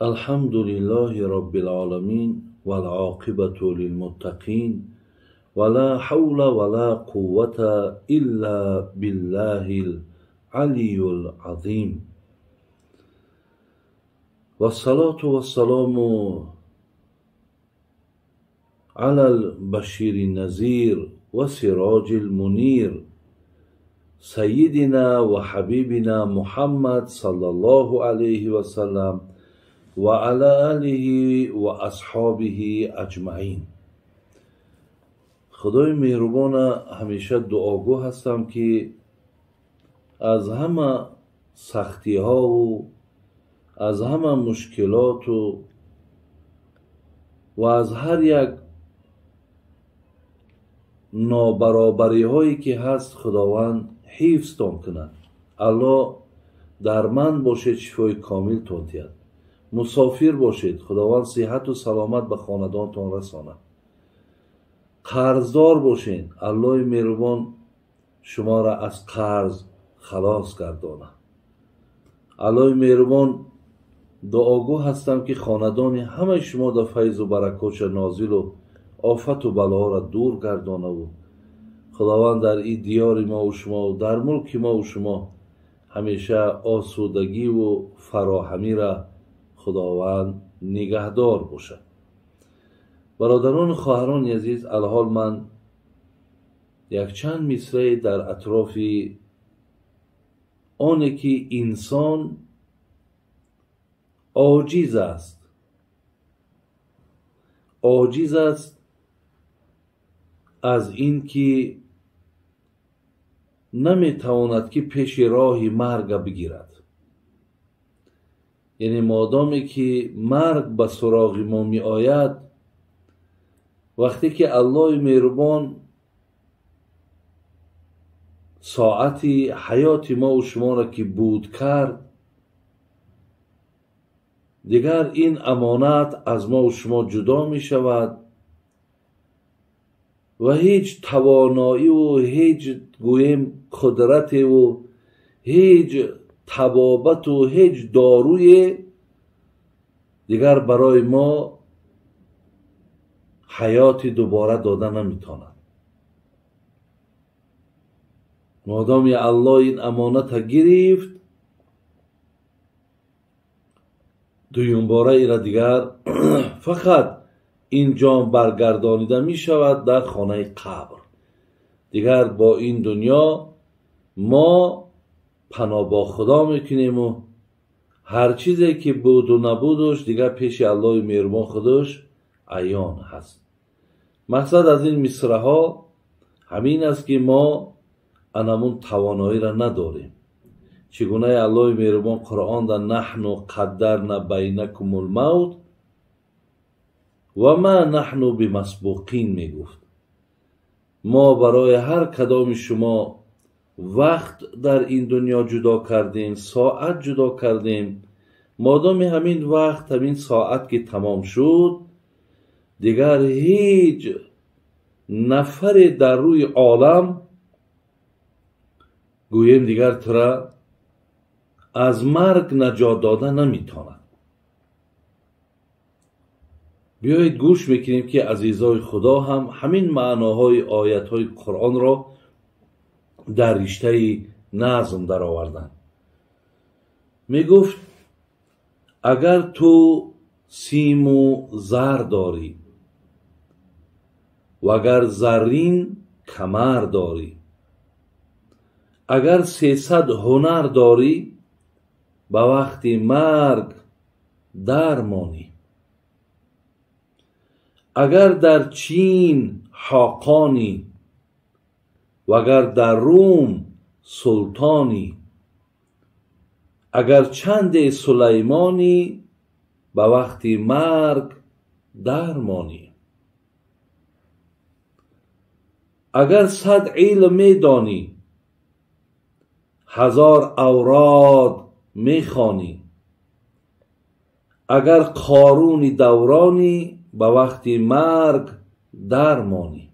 الحمد لله رب العالمين والعاقبة للمتقين ولا حول ولا قوة إلا بالله العلي العظيم والصلاة والسلام على البشير النذير وسراج المنير سيدنا وحبيبنا محمد صلى الله عليه وسلم وعلى آله وأصحابه أجمعين. خدای مهربان همیشه دعاگو هستم که از همه سختی ها و از همه مشکلات و از هر یک نابرابری هایی که هست خداوند حفظتان کند. الله درمند باشید، شفای کامل تان دهد. مسافر باشید، خداوند صحت و سلامت به خاندانتان رساند. قرضدار باشین، الله مهربان شما را از قرض خلاص گرداند. الله مهربان دعاگو هستم که خاندان همه شما در فیض و برکات نازل و آفت و بلا را دور گردانه و خداوند در این دیار ما و شما و در ملک ما و شما همیشه آسودگی و فراهمی را خداوند نگهدار باشد. برادران و خواهران عزیز، الحال من یک چند مصرع در اطراف آنه که انسان عاجز است از این که نمیتواند که پیش راه مرگ بگیرد. یعنی مادامی که مرگ به سراغ ما می آید، وقتی که الله مهربان ساعتی حیات ما و شما را که بود کرد، دیگر این امانت از ما و شما جدا می شود و هیچ توانایی و هیچ گویم قدرت و هیچ طبابت و هیچ داروی دیگر برای ما حیات دوباره داده نمیتواند. مادامی الله این امانت گرفت، دویم باره ایرا دیگر فقط این جان برگردانیده می شود در خانه قبر. دیگر با این دنیا ما پناه با خدا میکنیم و هر چیزی که بود و نبودش دیگر پیش الله مهربان خودش عیان هست. مقصد از این مصرع ها همین است که ما انمون توانایی را نداریم. چگونه الله مهربان قرآن در نحن قدرنا بینکم الموت و ما نحن بمسبوقین میگفت. ما برای هر کدام شما وقت در این دنیا جدا کردیم، ساعت جدا کردیم. مادام همین وقت همین ساعت که تمام شد، دیگر هیچ نفر در روی عالم گویم دیگر ترا از مرگ نجات داده نمیتواند. بیایید گوش میکنیم که عزیزای خدا هم همین معناهای آیتهای قرآن را در رشته نظم در آوردن. می گفت اگر تو سیم و زر داری و اگر زرین کمر داری، اگر 300 هنر داری، به وقت مرگ درمانی. اگر در چین حاقانی و اگر در روم سلطانی، اگر چند سلیمانی، به وقت مرگ درمانی. اگر 100 علم میدانی، 1000 اوراد میخوانی، اگر قارون دورانی، به وقت مرگ درمانی.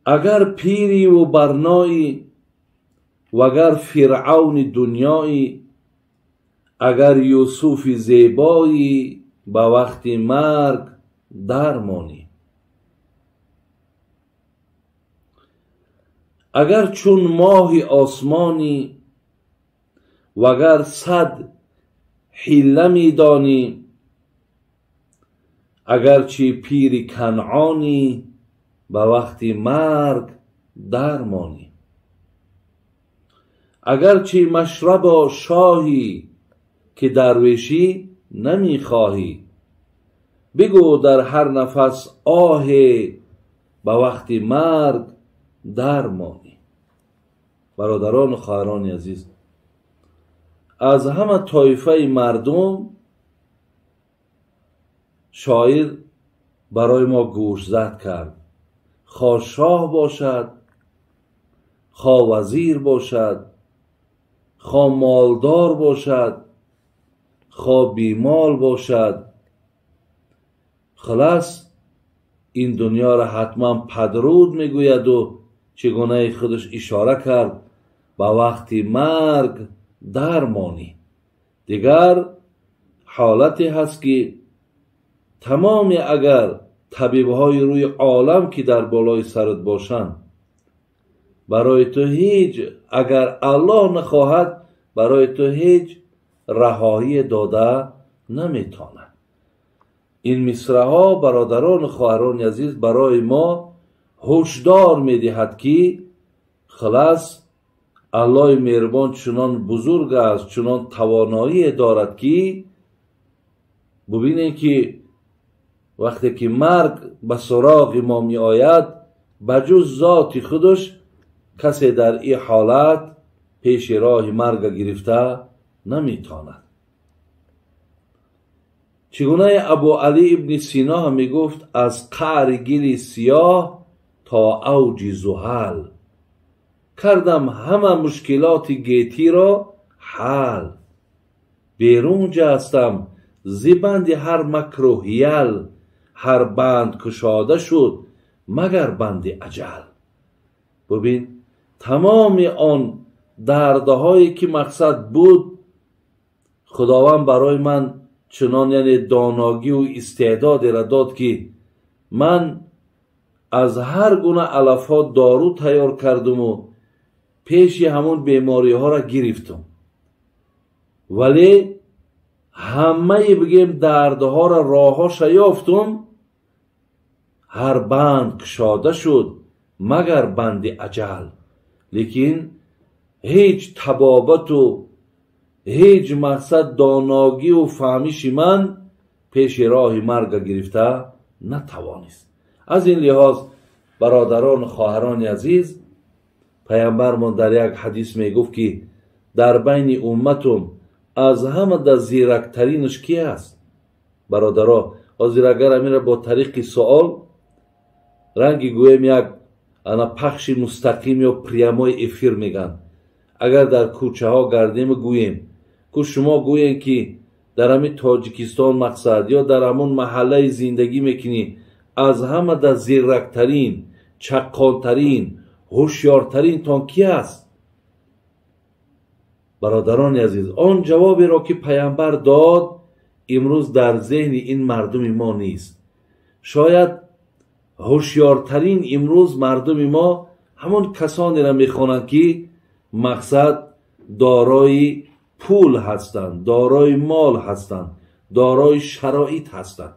اگر پیری و برنایی وگر فرعون دنیایی، اگر یوسف زیبایی، به وقت مرگ درمانی. اگر چون ماه آسمانی، وگر صد حیله می دانی، اگرچه پیر کنعانی، به وقت مرگ درمانی. اگرچه مشرب شاهی، که درویشی نمی خواهی، بگو در هر نفس آه، به وقت مرگ درمانی. برادران و خواهران عزیز، از همه طایفه مردم شاعر برای ما گوشزد کرد. خواه شاه باشد، خواه وزیر باشد، خواه مالدار باشد، خواه بیمال باشد، خلاص این دنیا را حتما پدرود میگوید و چگونه خودش اشاره کرد به وقت مرگ درمانی. دیگر حالتی هست که تمام اگر طبیبهای روی عالم که در بالای سرت باشند، برای تو هیچ، اگر الله نخواهد برای تو هیچ رهایی داده نمیتواند. این مصرع‌ها برادران و خواهران عزیز برای ما هشدار میدهد که خلاص الله مهربان چنان بزرگ است، چنان توانایی دارد که ببینید که وقتی که مرگ به سراغ ما می آید، بجز ذات خودش کسی در این حالت پیش راه مرگ گرفته نمیتواند. چگونه ابو علی ابن سینا هم می گفت از قعر گل سیاه تا اوج زحل، کردم همه مشکلات گیتی را حل. بیرون جستم زبند هر مکر و حیل، هر بند کشاده شد مگر بند اجل. ببین تمام آن دردهایی که مقصد بود، خداوند برای من چنان یعنی دانایی و استعداد را داد که من از هر گونه علفات دارو تیار کردم و پیش همون بیماری ها را گرفتم، ولی همه بگیم دردها را راهاش یافتم، هر بند کشاده شد مگر بند اجل. لیکن هیچ طبابت و هیچ مقصد دانایی و فهمیش من پیش راه مرگ گرفته نتوانست. از این لحاظ برادران و خواهران عزیز، پیامبرمان در یک حدیث می گفت که در بین امتم از همه در زیرکترینش کی است؟ برادرها، حاضر اگر امیر با طریق سوال رنگی گویم یک انا پخش مستقیم یا پریامای افیر میگن. اگر در کوچه ها گردیم گوییم که شما گویین که در همین تاجیکستان مقصد یا در همون محله زندگی میکنی، از همه در زیرکترین، چقانترین، هوشیارترین تان کی است؟ برادران عزیز، آن جوابی را که پیامبر داد امروز در ذهن این مردم ما نیست. شاید هوشیارترین امروز مردم ما همون کسانی را میخوانند که مقصد دارای پول هستند، دارای مال هستند، دارای شرایط هستند.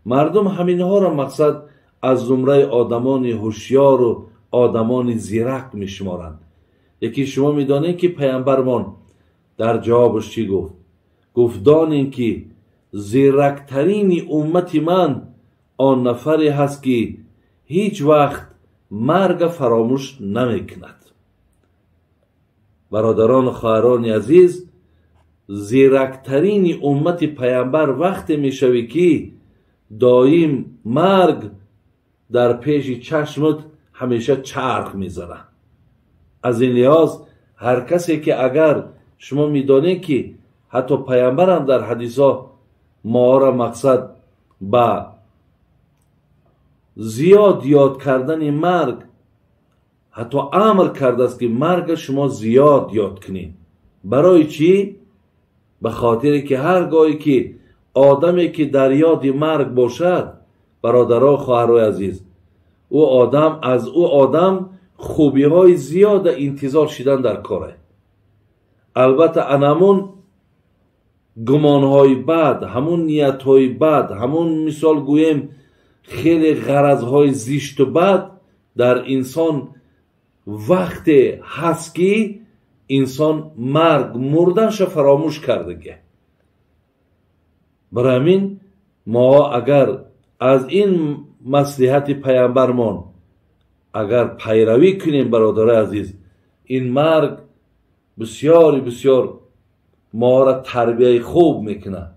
مردم همینها را مقصد از زمره آدمان هوشیار و آدمان زیرک میشمارند. یکی شما میدانید که پیامبرمان در جوابش چی گفت؟ گفت دانید که زیرکترین امت من آن نفری هست که هیچ وقت مرگ فراموش نمیکند. برادران و خواهران عزیز، زیرکترین امت پیامبر وقتی میشوی که دایم مرگ در پیش چشمت همیشه چرخ میزنه. از این لحاظ هر کسی که اگر شما میدانید که حتی پیامبر هم در حدیث ها ما را مقصد با زیاد یاد کردن مرگ حتی امر کرده است که مرگ شما زیاد یاد کنین. برای چی؟ به خاطر که هرگاهی که آدمی که در یاد مرگ باشد، برادرها خواهرای عزیز، از او آدم خوبی های زیاد انتظار شدن در کاره. البته همون گمان های بد، همون نیت های بد، همون مثال گویم خیلی غرض های زشت و بد در انسان وقت هست که انسان مرگ مردنش فراموش کرده. برای همین ما اگر از این مصلحت پیامبرمان اگر پیروی کنیم برادر عزیز، این مرگ بسیار بسیار ما را تربیه خوب میکنه.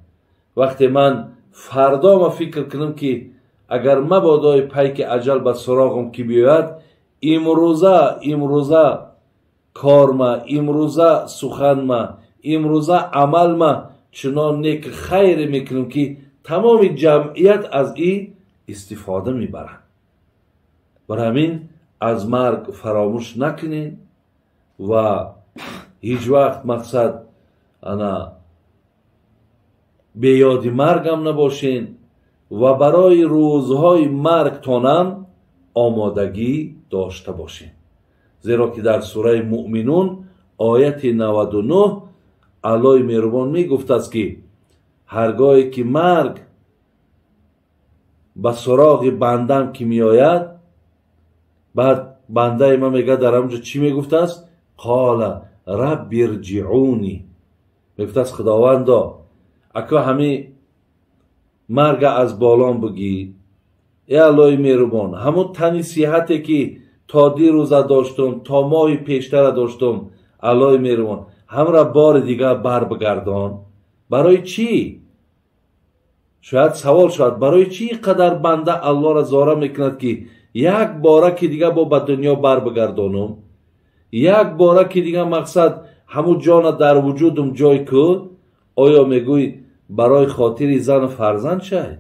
وقتی من فردا فکر کنم که اگر مبادا پیک اجل به سراغم که بیاید، امروزه کار ما، امروزه سخن ما، امروزه عمل ما چنان نیک خیر میکنم که تمام جمعیت از این استفاده میبرند. برای همین از مرگ فراموش نکنین و هیچ وقت مقصد انا به یاد مرگ هم نباشین و برای روزهای مرگ تانم آمادگی داشته باشین. زیرا که در سوره مؤمنون آیت 99 الله مهربان می گفت است که هرگاهی که مرگ به سراغ بندم که می آید، بعد بنده ما میگه در همونجا چی می گفت است؟ قال رب ارجعونی، می گفت است خداوندا اکا همه مرگ از بالام بگی، ای الله مهربان، همون تنی صحتی که تا دیروزه داشتم، تا ماه پیشتر داشتم، الله مهربان هم را بار دیگه بر بگردان. برای چی؟ شاید سوال شد برای چی قدر بنده الله را زاره میکند که یک باره که دیگه با به دنیا بر بگردانم، یک باره که دیگه مقصد همون جان در وجودم جای که آیا میگوی برای خاطر زن فرزند شد،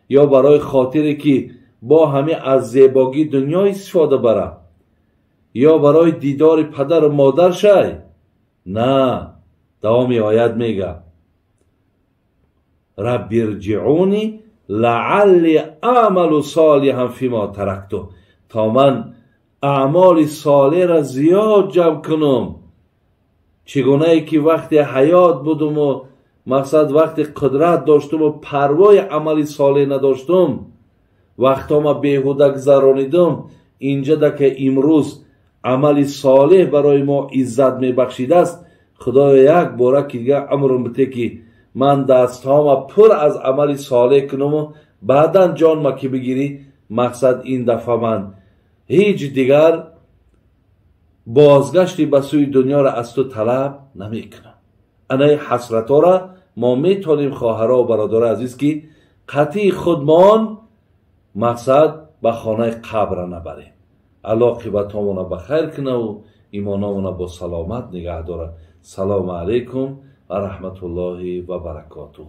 یا برای خاطری که با همه از زیبایی دنیا استفاده بره، یا برای دیدار پدر و مادر شد؟ نه، دوام آیت میگه رب ارجعونی لعلی اعمل صالحا فیما ترکتو، تا من اعمال صالح را زیاد جمع کنم. چگونه ای که وقتی حیات بودم و مقصد وقتی قدرت داشتم و پروای عمل صالح نداشتم، وقتا ما بیهوده گذرانیدم، اینجا ده که امروز عمل صالح برای ما عزت می بخشیده است، خدایا یک باره که دیگه عمرم بده که من دستهام پر از عمل صالح کنم و بعدا جان ما که بگیری، مقصد این دفعه من هیچ دیگر بازگشتی به سوی دنیا را از تو طلب نمی کنم. انای حسرت ها را ما میتونیم خواهرها و برادر عزیز که قطعی خودمان مقصد به خانه قبر نبریم. الله عاقبتمون بخیر کنه و ایمانمون با سلامت نگه داره. سلام علیکم و رحمت الله و برکاته.